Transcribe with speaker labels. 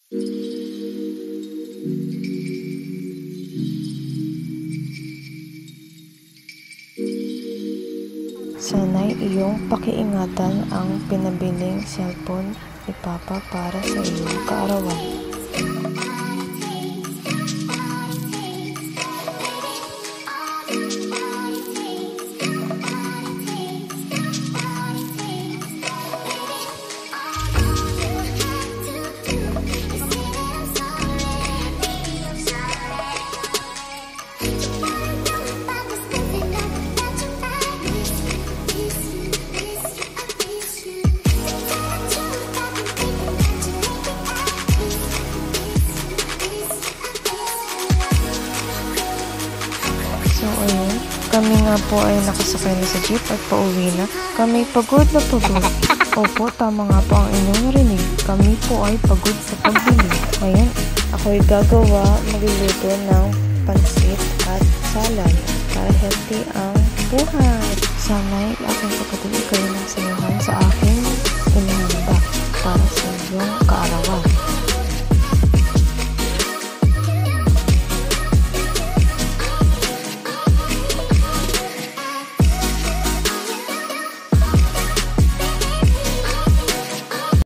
Speaker 1: Sana'y iyong pakiingatan ang pinabiling cellphone ni Papa para sa iyong kaarawan. So ayun, kami nga po ay nakasakay na sa jeep at pauwi na. Kami pagod na pagod. Opo, tama nga po ang inyong narinig. Kami po ay pagod sa pagbili. Ngayon, ako'y magluluto ng pansit at salad para healthy ang buhay. Sana'y aking kapatid kayo ng samahan sa aking inihanda para sa iyong kaarawan.